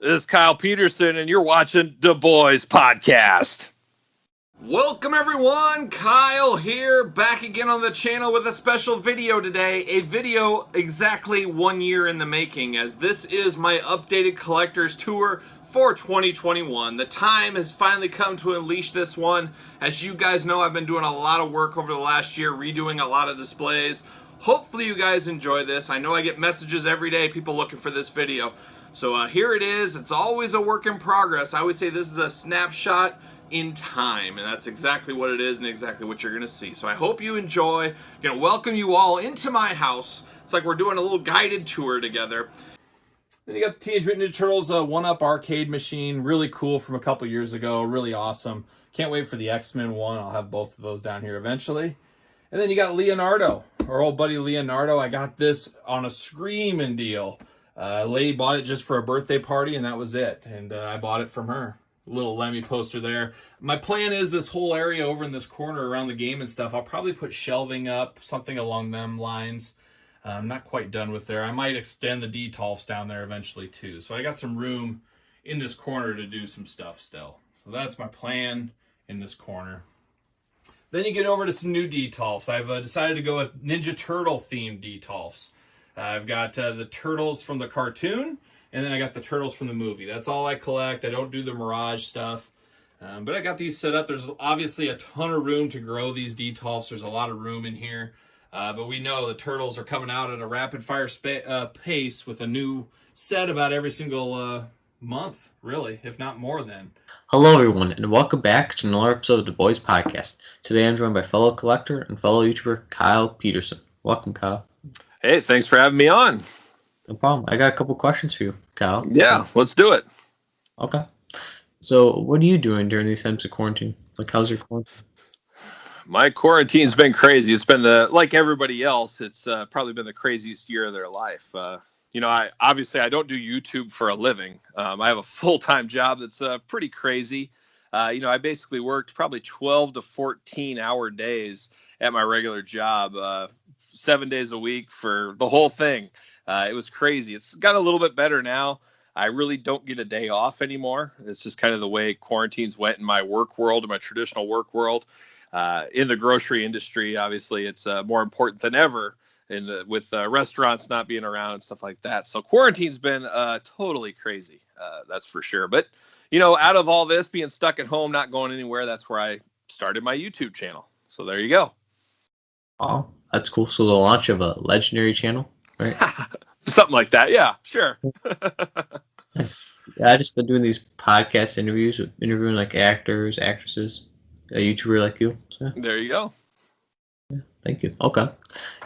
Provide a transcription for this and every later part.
This is Kyle Peterson, and you're watching the Boys Podcast. Welcome everyone, Kyle here, back again on the channel with a special video today. A video exactly 1 year in the making, as this is my updated collector's tour for 2021. The time has finally come to unleash this one. As you guys know, I've been doing a lot of work over the last year, redoing a lot of displays. Hopefully you guys enjoy this. I know I get messages every day, people looking for this video. So here it is. It's always a work in progress. I always say this is a snapshot in time, and that's exactly what it is and exactly what you're gonna see. So I hope you enjoy. I'm gonna welcome you all into my house. It's like we're doing a little guided tour together. Then you got the Teenage Mutant Ninja Turtles 1-Up arcade machine, really cool, from a couple years ago, really awesome. Can't wait for the X-Men one. I'll have both of those down here eventually. And then you got Leonardo, our old buddy Leonardo. I got this on a screaming deal. A lady bought it just for a birthday party, and that was it. And I bought it from her. Little Lemmy poster there. My plan is this whole area over in this corner around the game and stuff, I'll probably put shelving up, something along them lines. I'm not quite done with there. I might extend the D-Tolfs down there eventually too. So I got some room in this corner to do some stuff still. So that's my plan in this corner. Then you get over to some new D-Tolfs. I've decided to go with Ninja Turtle themed D-Tolfs. I've got the Turtles from the cartoon, and then I got the Turtles from the movie. That's all I collect. I don't do the Mirage stuff. But I got these set up. There's obviously a ton of room to grow these D-Tolfs. There's a lot of room in here. But we know the Turtles are coming out at a rapid-fire pace with a new set about every single month, really, if not more than. Hello, everyone, and welcome back to another episode of the Boys Podcast. Today I'm joined by fellow collector and fellow YouTuber Kyle Peterson. Welcome, Kyle. Hey, thanks for having me on. No problem. I got a couple questions for you, Kyle. Yeah, let's do it. Okay. So, what are you doing during these times of quarantine? Like, how's your quarantine? My quarantine's been crazy. It's been like everybody else, it's probably been the craziest year of their life. I don't do YouTube for a living. I have a full-time job that's pretty crazy. I basically worked probably 12 to 14-hour days at my regular job, 7 days a week for the whole thing. It was crazy. It's got a little bit better now. I really don't get a day off anymore. It's just kind of the way quarantines went in my work world, in my traditional work world. In the grocery industry, obviously, it's more important than ever with restaurants not being around and stuff like that. So quarantine's been totally crazy, that's for sure. But, out of all this, being stuck at home, not going anywhere, that's where I started my YouTube channel. So there you go. Oh, that's cool. So the launch of a legendary channel, right? Something like that. Yeah, sure. Yeah, I just been doing these podcast interviews, interviewing like actors, actresses, a YouTuber like you. So. There you go. Yeah, thank you. Okay.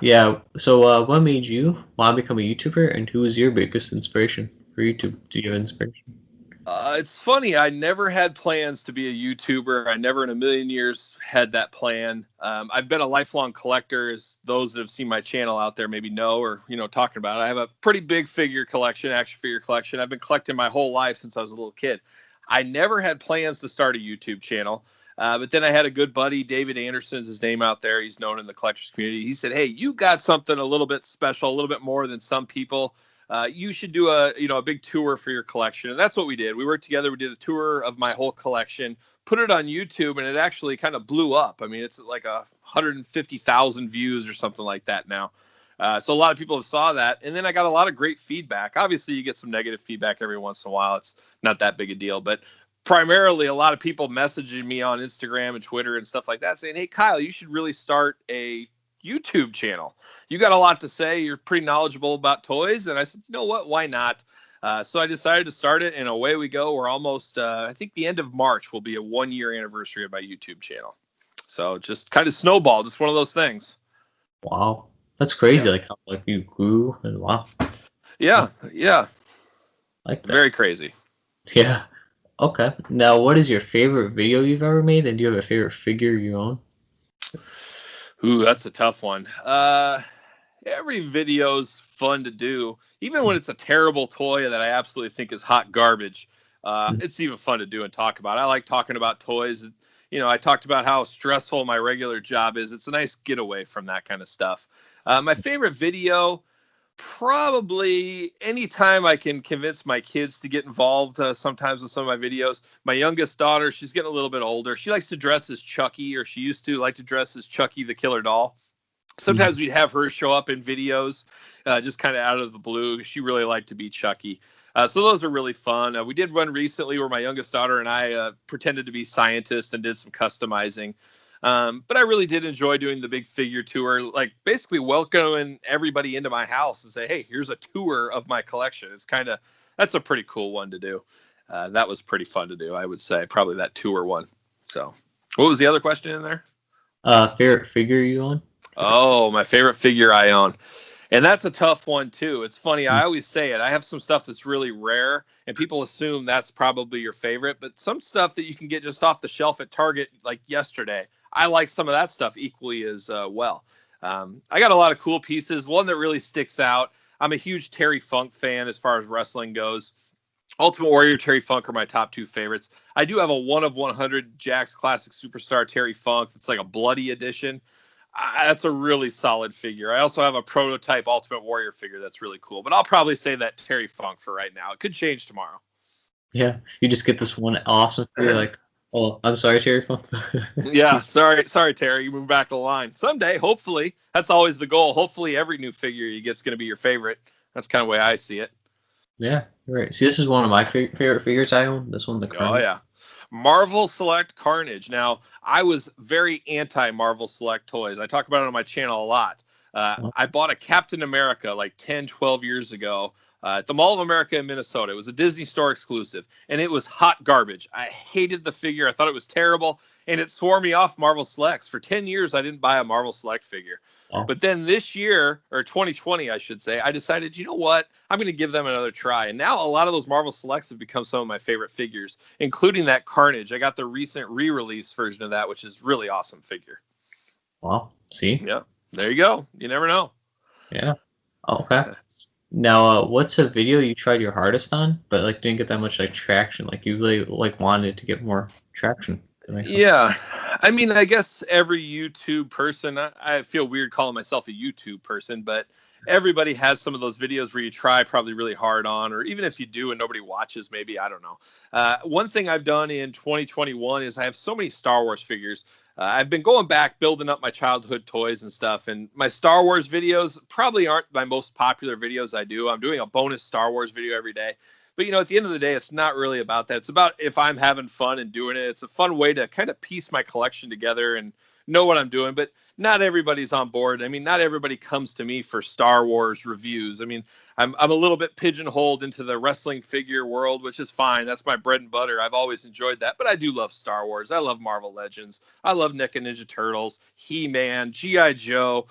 Yeah. So what made you want to become a YouTuber, and who was your biggest inspiration for YouTube? Do you have inspiration? It's funny. I never had plans to be a YouTuber. I never in a million years had that plan. I've been a lifelong collector, as those that have seen my channel out there maybe know or, talking about it. I have a pretty big figure collection, action figure collection. I've been collecting my whole life since I was a little kid. I never had plans to start a YouTube channel. But then I had a good buddy, David Anderson's his name out there. He's known in the collectors community. He said, hey, you got something a little bit special, a little bit more than some people. You should do a big tour for your collection. And that's what we did. We worked together. We did a tour of my whole collection, put it on YouTube, and it actually kind of blew up. I mean, it's like 150,000 views or something like that now. So a lot of people have saw that. And then I got a lot of great feedback. Obviously, you get some negative feedback every once in a while. It's not that big a deal. But primarily, a lot of people messaging me on Instagram and Twitter and stuff like that saying, hey, Kyle, you should really start a YouTube channel. You got a lot to say. You're pretty knowledgeable about toys. And I said, you know what? Why not? So I decided to start it, and away we go. We're almost, I think the end of March will be a 1-year anniversary of my YouTube channel. So just kind of snowballed. Just one of those things. Wow. That's crazy. Yeah. How you grew, and wow. Yeah. Like that. Very crazy. Yeah. Okay. Now, what is your favorite video you've ever made, and do you have a favorite figure you own? Ooh, that's a tough one. Every video's fun to do, even when it's a terrible toy that I absolutely think is hot garbage. It's even fun to do and talk about. I like talking about toys. I talked about how stressful my regular job is. It's a nice getaway from that kind of stuff. My favorite video, Probably anytime I can convince my kids to get involved sometimes with some of my videos. My youngest daughter, she's getting a little bit older. She likes to dress as Chucky, or she used to like to dress as Chucky the Killer Doll. Sometimes we'd have her show up in videos just kind of out of the blue. She really liked to be Chucky. So those are really fun. We did one recently where my youngest daughter and I pretended to be scientists and did some customizing. But I really did enjoy doing the big figure tour, like basically welcoming everybody into my house and say, hey, here's a tour of my collection. That's a pretty cool one to do. That was pretty fun to do, I would say, probably that tour one. So what was the other question in there? Favorite figure you own? Oh, my favorite figure I own. And that's a tough one, too. It's funny. I always say it. I have some stuff that's really rare, and people assume that's probably your favorite. But some stuff that you can get just off the shelf at Target, like yesterday, I like some of that stuff equally as well. I got a lot of cool pieces. One that really sticks out. I'm a huge Terry Funk fan as far as wrestling goes. Ultimate Warrior, Terry Funk are my top two favorites. I do have a 1 of 100 Jakks Classic Superstar Terry Funk. It's like a bloody edition. That's a really solid figure. I also have a prototype Ultimate Warrior figure that's really cool. But I'll probably say that Terry Funk for right now. It could change tomorrow. Yeah, you just get this one awesome figure like, oh, I'm sorry, Terry Funk. Yeah, sorry, Terry. You move back to the line. Someday, hopefully. That's always the goal. Hopefully every new figure you get's going to be your favorite. That's kind of the way I see it. Yeah, right. See, this is one of my favorite figures I own. This one, the Carnage. Oh, yeah. Marvel Select Carnage. Now, I was very anti-Marvel Select toys. I talk about it on my channel a lot. I bought a Captain America like 10, 12 years ago at the Mall of America in Minnesota. It was a Disney Store exclusive, and it was hot garbage. I hated the figure. I thought it was terrible, and it swore me off Marvel Selects. For 10 years, I didn't buy a Marvel Select figure. Oh. But then this year, or 2020, I should say, I decided, you know what? I'm going to give them another try. And now a lot of those Marvel Selects have become some of my favorite figures, including that Carnage. I got the recent re-release version of that, which is really awesome figure. Well, see? Yeah, there you go. You never know. Yeah. Okay. Now, what's a video you tried your hardest on, but like didn't get that much like traction? Like you really like wanted to get more traction. Yeah, I mean, I guess every YouTube person, I feel weird calling myself a YouTube person, but everybody has some of those videos where you try probably really hard on, or even if you do and nobody watches, maybe, I don't know. One thing I've done in 2021 is I have so many Star Wars figures. I've been going back, building up my childhood toys and stuff, and my Star Wars videos probably aren't my most popular videos I do. I'm doing a bonus Star Wars video every day. But, you know, at the end of the day, it's not really about that. It's about if I'm having fun and doing it. It's a fun way to kind of piece my collection together and know what I'm doing. But not everybody's on board. I mean, not everybody comes to me for Star Wars reviews. I mean, I'm a little bit pigeonholed into the wrestling figure world, which is fine. That's my bread and butter. I've always enjoyed that. But I do love Star Wars. I love Marvel Legends. I love NECA Ninja Turtles, He-Man, G.I. Joe.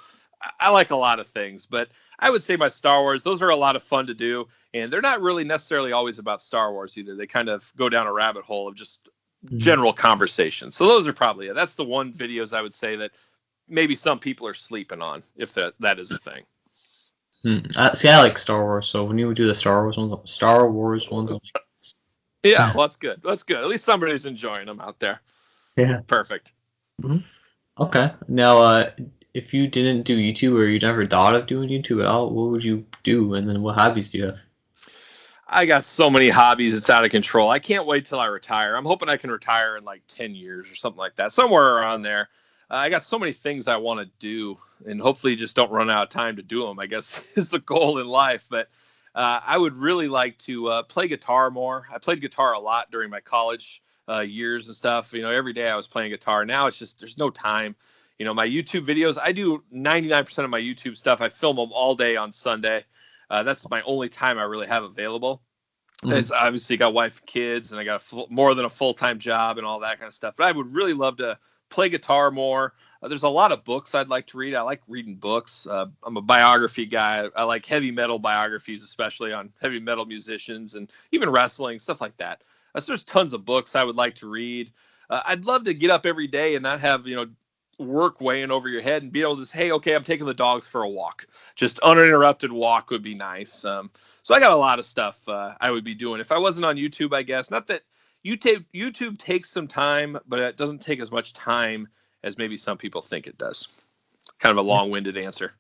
I like a lot of things. But I would say my Star Wars, those are a lot of fun to do. And they're not really necessarily always about Star Wars either. They kind of go down a rabbit hole of just general conversation. So those are probably it. That's the one videos I would say that maybe some people are sleeping on, if that is a thing. See, I like Star Wars. So when you would do the Star Wars ones, yeah, well, that's good. That's good. At least somebody's enjoying them out there. Yeah. Perfect. Mm-hmm. Okay. Now, if you didn't do YouTube or you never thought of doing YouTube at all, what would you do? And then what hobbies do you have? I got so many hobbies, it's out of control. I can't wait till I retire. I'm hoping I can retire in like 10 years or something like that, somewhere around there. I got so many things I want to do, and hopefully just don't run out of time to do them, I guess, is the goal in life. But I would really like to play guitar more. I played guitar a lot during my college years and stuff. You know, every day I was playing guitar. Now it's just there's no time. You know, my YouTube videos, I do 99% of my YouTube stuff. I film them all day on Sunday. That's my only time I really have available. It's obviously got wife and kids, and I got more than a full-time job and all that kind of stuff. But I would really love to play guitar more. There's a lot of books I'd like to read. I like reading books. I'm a biography guy. I like heavy metal biographies, especially on heavy metal musicians and even wrestling, stuff like that. So there's tons of books I would like to read. I'd love to get up every day and not have, you know, work weighing over your head and be able to say, hey, okay, I'm taking the dogs for a walk. Just uninterrupted walk would be nice. So I got a lot of stuff I would be doing if I wasn't on YouTube, I guess. Not that YouTube takes some time, but it doesn't take as much time as maybe some people think it does. Kind of a long-winded answer.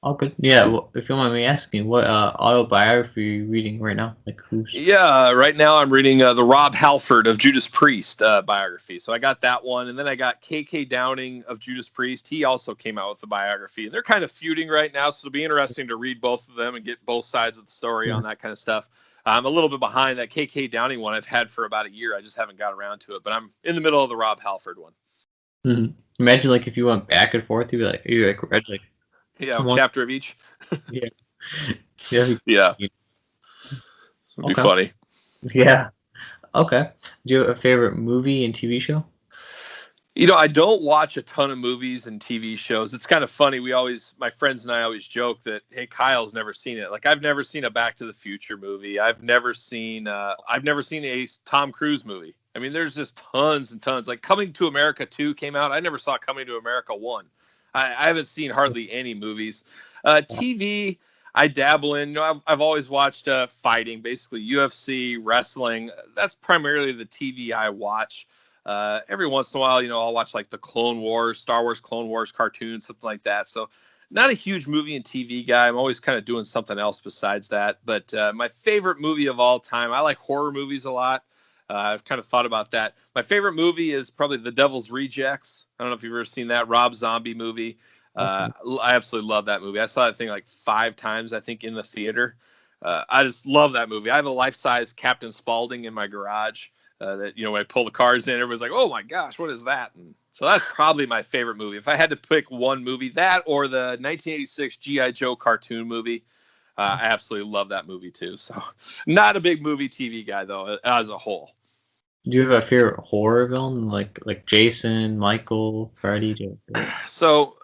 all good. Yeah, well, if you don't mind me asking, what autobiography are you reading right now? Like who's? Yeah, right now I'm reading the Rob Halford of Judas Priest biography. So I got that one, and then I got KK Downing of Judas Priest. He also came out with the biography, and they're kind of feuding right now, so it'll be interesting to read both of them and get both sides of the story on that kind of stuff. I'm a little bit behind that KK Downing one I've had for about a year. I just haven't got around to it, but I'm in the middle of the Rob Halford one. Mm-hmm. Imagine like if you went back and forth, you like read like one. Chapter of each. Yeah, yeah, Yeah, it'd be funny. yeah. Okay. Do you have a favorite movie and TV show? I don't watch a ton of movies and TV shows. It's kind of funny. My friends and I always joke that, hey, Kyle's never seen it. Like I've never seen a Back to the Future movie. I've never seen a Tom Cruise movie. I mean, there's just tons and tons. Like Coming to America 2 came out. I never saw Coming to America 1. I haven't seen hardly any movies. TV, I dabble in. I've always watched fighting, basically UFC, wrestling. That's primarily the TV I watch. Every once in a while, I'll watch like the Clone Wars, Star Wars Clone Wars cartoons, something like that. So not a huge movie and TV guy. I'm always kind of doing something else besides that. But my favorite movie of all time, I like horror movies a lot. I've kind of thought about that. My favorite movie is probably The Devil's Rejects. I don't know if you've ever seen that Rob Zombie movie. I absolutely love that movie. I saw that thing like 5 times, I think, in the theater. I just love that movie. I have a life-size Captain Spaulding in my garage that, when I pull the cars in, everybody's like, oh my gosh, what is that? And so that's probably my favorite movie. If I had to pick one movie, that or the 1986 G.I. Joe cartoon movie, I absolutely love that movie too. So not a big movie TV guy, though, as a whole. Do you have a favorite horror villain, like Jason, Michael, Freddy? So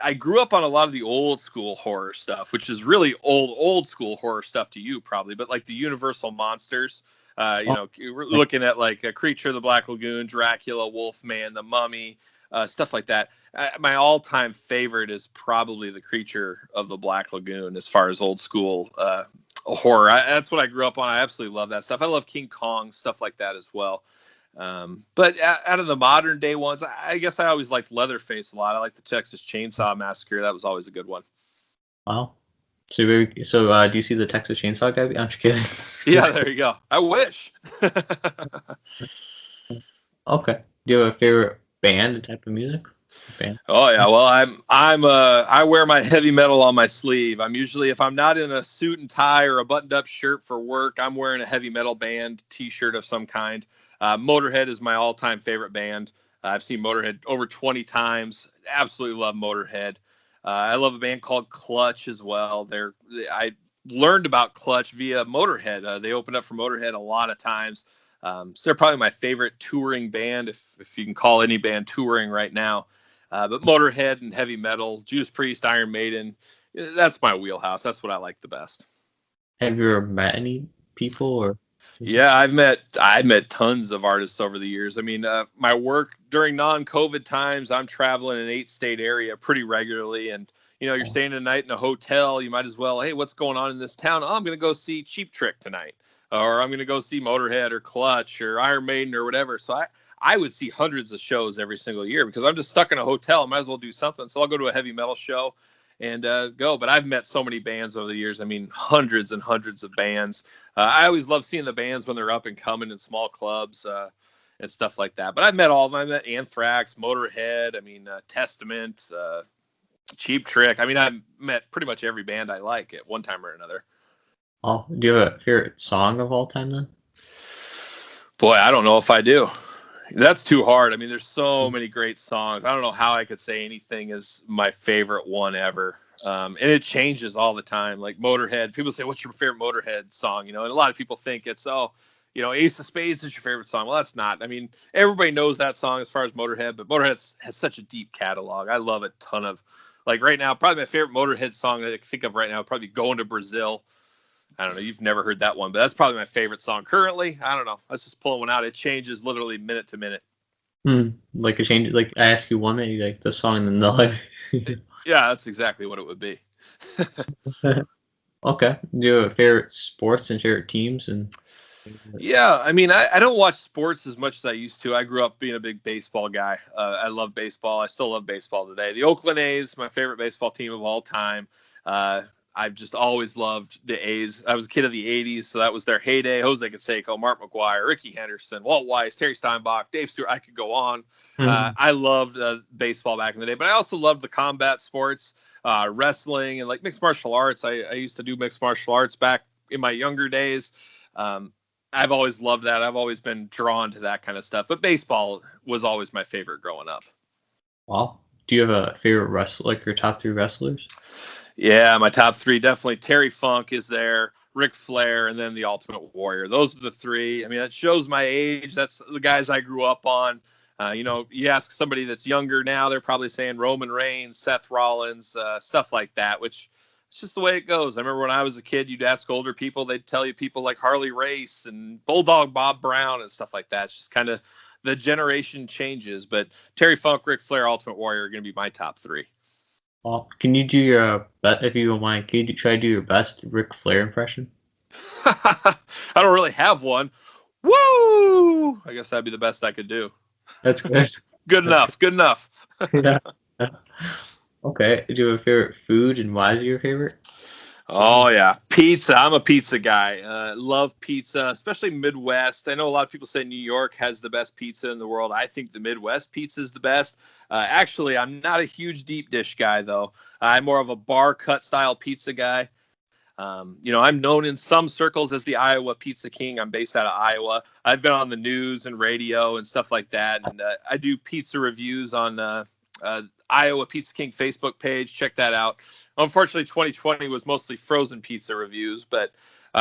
I grew up on a lot of the old school horror stuff, which is really old school horror stuff to you probably, but like the Universal monsters. We're looking at like a Creature of the Black Lagoon, Dracula, Wolfman, The Mummy, stuff like that. My all-time favorite is probably the Creature of the Black Lagoon as far as old school horror. That's what I grew up on. I absolutely love that stuff. I love King Kong, stuff like that as well. But out of the modern day ones, I guess I always liked Leatherface a lot. I like the Texas Chainsaw Massacre. That was always a good one. Wow. So do you see the Texas Chainsaw guy? I'm just kidding. Yeah, there you go. I wish. Okay. Do you have a favorite band, type of music? Band? Oh yeah, well I wear my heavy metal on my sleeve. I'm usually, if I'm not in a suit and tie or a buttoned up shirt for work, I'm wearing a heavy metal band t-shirt of some kind. Motorhead is my all-time favorite band. I've seen Motorhead over 20 times. Absolutely love Motorhead. I love a band called Clutch as well. I learned about Clutch via Motorhead. They opened up for Motorhead a lot of times. So they're probably my favorite touring band, if you can call any band touring right now. But Motorhead and heavy metal, Judas Priest, Iron Maiden, that's my wheelhouse. That's what I like the best. Have you ever met any people or? Yeah, I've met tons of artists over the years. I mean, my work during non-COVID times, I'm traveling an 8-state area pretty regularly. And, you're staying a night in a hotel. You might as well, hey, what's going on in this town? Oh, I'm going to go see Cheap Trick tonight. Or I'm going to go see Motorhead or Clutch or Iron Maiden or whatever. So I would see hundreds of shows every single year because I'm just stuck in a hotel. I might as well do something. So I'll go to a heavy metal show and go. But I've met so many bands over the years. I mean, hundreds and hundreds of bands. I always love seeing the bands when they're up and coming in small clubs and stuff like that. But I've met all of them. I met Anthrax, Motorhead, Testament, Cheap Trick. I mean, I've met pretty much every band I like at one time or another. Oh, do you have a favorite song of all time then? Boy, I don't know if I do. That's too hard. I mean, there's so many great songs. I don't know how I could say anything is my favorite one ever. And it changes all the time. Like Motorhead, people say, what's your favorite Motorhead song? And a lot of people think it's, Ace of Spades is your favorite song. Well, that's not. I mean, everybody knows that song as far as Motorhead, but Motorhead has such a deep catalog. I love a ton of, like right now, probably my favorite Motorhead song that I can think of right now would probably be Going to Brazil. I don't know. You've never heard that one, but that's probably my favorite song currently. I don't know. Let's just pull one out. It changes literally minute to minute. Like it changes. Like I ask you one minute, you like the song, and then the other. Yeah, that's exactly what it would be. Okay. Do you have favorite sports and favorite teams? And Yeah, I mean, I don't watch sports as much as I used to. I grew up being a big baseball guy. I love baseball. I still love baseball today. The Oakland A's, my favorite baseball team of all time. Uh, I've just always loved the A's. I was a kid of the 80s, so that was their heyday. Jose Canseco, Mark McGwire, Ricky Henderson, Walt Weiss, Terry Steinbach, Dave Stewart. I could go on. I loved baseball back in the day, but I also loved the combat sports, wrestling, and like mixed martial arts. I used to do mixed martial arts back in my younger days. I've always loved that. I've always been drawn to that kind of stuff. But baseball was always my favorite growing up. Well, do you have a favorite wrestler, like your top 3 wrestlers? Yeah, my top 3, definitely Terry Funk is there, Ric Flair, and then the Ultimate Warrior. Those are the 3. I mean, that shows my age. That's the guys I grew up on. You ask somebody that's younger now, they're probably saying Roman Reigns, Seth Rollins, stuff like that, which it's just the way it goes. I remember when I was a kid, you'd ask older people, they'd tell you people like Harley Race and Bulldog Bob Brown and stuff like that. It's just kind of the generation changes. But Terry Funk, Ric Flair, Ultimate Warrior are going to be my top 3. Well, can you do your if you don't mind? Can you try to do your best Ric Flair impression? I don't really have one. Woo! I guess that'd be the best I could do. That's good. Good enough. Good enough. Yeah. Okay. Do you have a favorite food, and why is it your favorite? Oh, yeah. Pizza. I'm a pizza guy. Love pizza, especially Midwest. I know a lot of people say New York has the best pizza in the world. I think the Midwest pizza is the best. Actually, I'm not a huge deep dish guy, though. I'm more of a bar cut style pizza guy. I'm known in some circles as the Iowa Pizza King. I'm based out of Iowa. I've been on the news and radio and stuff like that. And I do pizza reviews on Iowa Pizza King Facebook page. Check that out. Unfortunately, 2020 was mostly frozen pizza reviews, but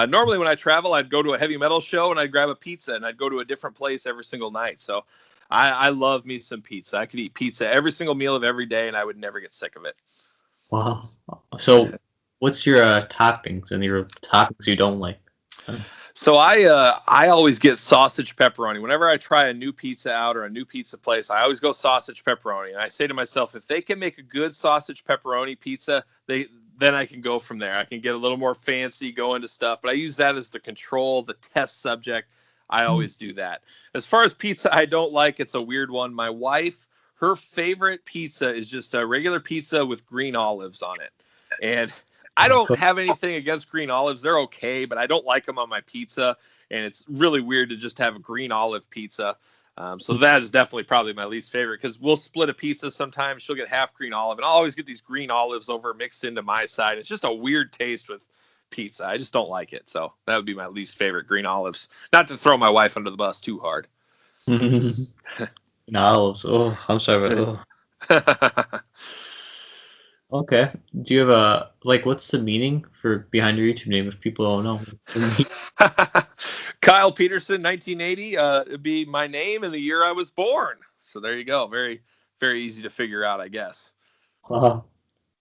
normally when I travel, I'd go to a heavy metal show and I'd grab a pizza and I'd go to a different place every single night. So I love me some pizza. I could eat pizza every single meal of every day and I would never get sick of it. Wow. So what's your toppings and your toppings you don't like? So I always get sausage pepperoni. Whenever I try a new pizza out or a new pizza place, I always go sausage pepperoni. And I say to myself, if they can make a good sausage pepperoni pizza, then I can go from there. I can get a little more fancy, go into stuff. But I use that as the control, the test subject. I always do that. As far as pizza I don't like, it's a weird one. My wife, her favorite pizza is just a regular pizza with green olives on it. And I don't have anything against green olives. They're okay, but I don't like them on my pizza. And it's really weird to just have a green olive pizza. So that is definitely probably my least favorite because we'll split a pizza sometimes. She'll get half green olive, and I'll always get these green olives over mixed into my side. It's just a weird taste with pizza. I just don't like it. So that would be my least favorite, green olives. Not to throw my wife under the bus too hard. Green olives. Oh, I'm sorry. Okay. Do you have what's the meaning behind your YouTube name if people don't know? Kyle Peterson, 1980, it'd be my name and the year I was born. So there you go. Very, very easy to figure out, I guess. I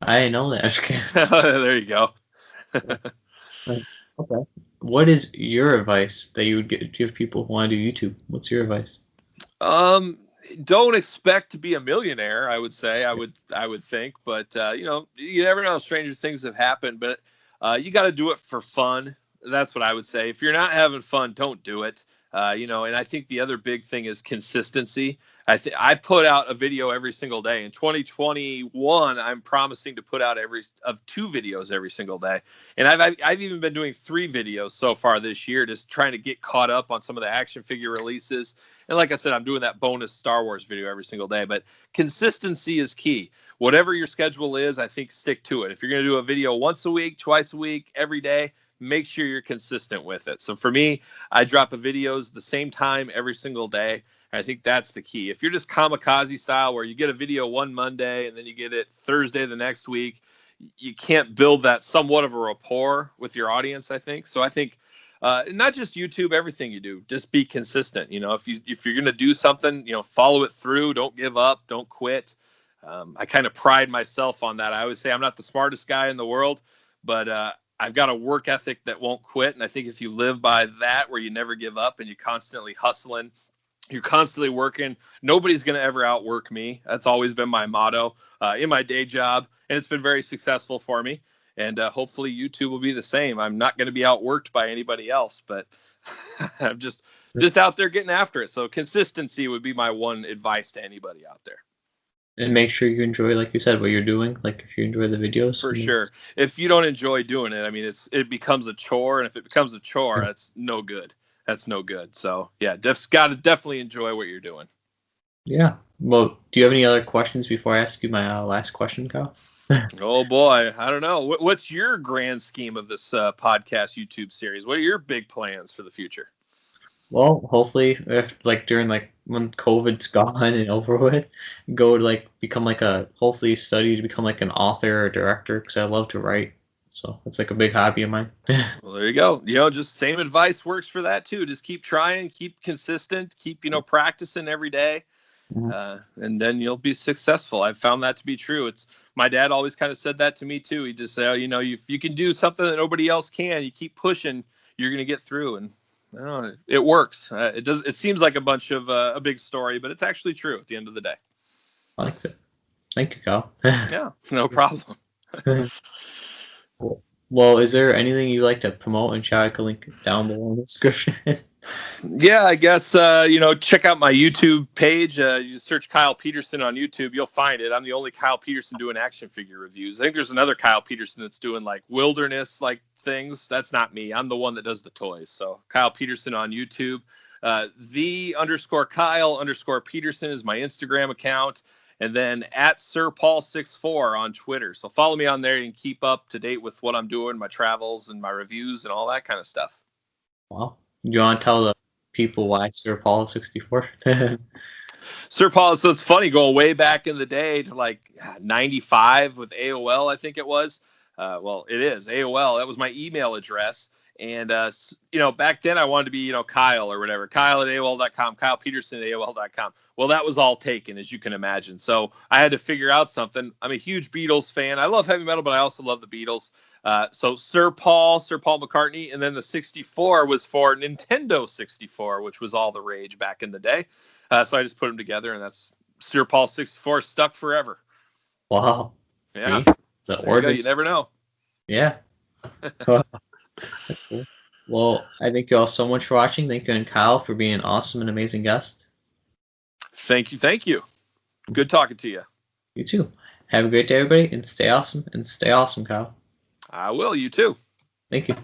didn't know that. There you go. Okay. What is your advice that you would give people who want to do YouTube? What's your advice? Don't expect to be a millionaire, I would say. I would think, but you never know. Stranger things have happened, but you got to do it for fun. That's what I would say. If you're not having fun, don't do it. And I think the other big thing is consistency. I put out a video every single day. In 2021, I'm promising to put out 2 videos every single day. And I've even been doing 3 videos so far this year, just trying to get caught up on some of the action figure releases. And like I said, I'm doing that bonus Star Wars video every single day. But consistency is key. Whatever your schedule is, I think stick to it. If you're going to do a video once a week, twice a week, every day, make sure you're consistent with it. So for me, I drop videos the same time every single day. I think that's the key. If you're just kamikaze style where you get a video one Monday and then you get it Thursday the next week, you can't build that somewhat of a rapport with your audience, I think. So I think not just YouTube, everything you do, just be consistent. If you're going to do something, follow it through. Don't give up. Don't quit. I kind of pride myself on that. I always say I'm not the smartest guy in the world, but I've got a work ethic that won't quit. And I think if you live by that, where you never give up and you're constantly hustling, you're constantly working, nobody's going to ever outwork me. That's always been my motto in my day job. And it's been very successful for me. And hopefully YouTube will be the same. I'm not going to be outworked by anybody else, but I'm just out there getting after it. So consistency would be my one advice to anybody out there. And make sure you enjoy, like you said, what you're doing. Like if you enjoy the videos. For sure. If you don't enjoy doing it, I mean, it becomes a chore. And if it becomes a chore, that's no good. That's no good. So yeah, got to definitely enjoy what you're doing. Yeah. Well, do you have any other questions before I ask you my last question, Kyle? Oh boy, I don't know. What's your grand scheme of this podcast YouTube series? What are your big plans for the future? Well, hopefully, if like during like when COVID's gone and over with, go to like become like hopefully study to become like an author or director because I love to write. So it's like a big hobby of mine. Well, there you go. Just same advice works for that too. Just keep trying, keep consistent, keep practicing every day. And then you'll be successful. I've found that to be true. My dad always kind of said that to me too. He just said, if you can do something that nobody else can, you keep pushing, you're going to get through. And I don't know, it works. It seems like a bunch of a big story, but it's actually true at the end of the day. I like it. Thank you, Kyle. Yeah, no problem. Well, is there anything you'd like to promote and share? I can link down below in the description. Yeah, I guess, check out my YouTube page. You search Kyle Peterson on YouTube. You'll find it. I'm the only Kyle Peterson doing action figure reviews. I think there's another Kyle Peterson that's doing like wilderness like things. That's not me. I'm the one that does the toys. So Kyle Peterson on YouTube. _Kyle_Peterson is my Instagram account. And then at SirPaul64 on Twitter. So follow me on there. You can keep up to date with what I'm doing, my travels and my reviews and all that kind of stuff. Wow. Do you want to tell the people why Sir Paul 64? Sir Paul, so it's funny, going way back in the day to like 95 with AOL, I think it was. Well, it is AOL. That was my email address. And, back then I wanted to be, Kyle or whatever, Kyle at AOL.com, Kyle Peterson at AOL.com. Well, that was all taken, as you can imagine. So I had to figure out something. I'm a huge Beatles fan. I love heavy metal, but I also love the Beatles. So Sir Paul McCartney, and then the 64 was for Nintendo 64, which was all the rage back in the day. So I just put them together, and that's Sir Paul 64 stuck forever. Wow. Yeah. See? The orders. You never know. Yeah. That's cool. Well, I thank you all so much for watching. Thank you, and Kyle, for being an awesome and amazing guest. Thank you. Good talking to you. You too. Have a great day, everybody, and stay awesome, Kyle. I will. You too. Thank you.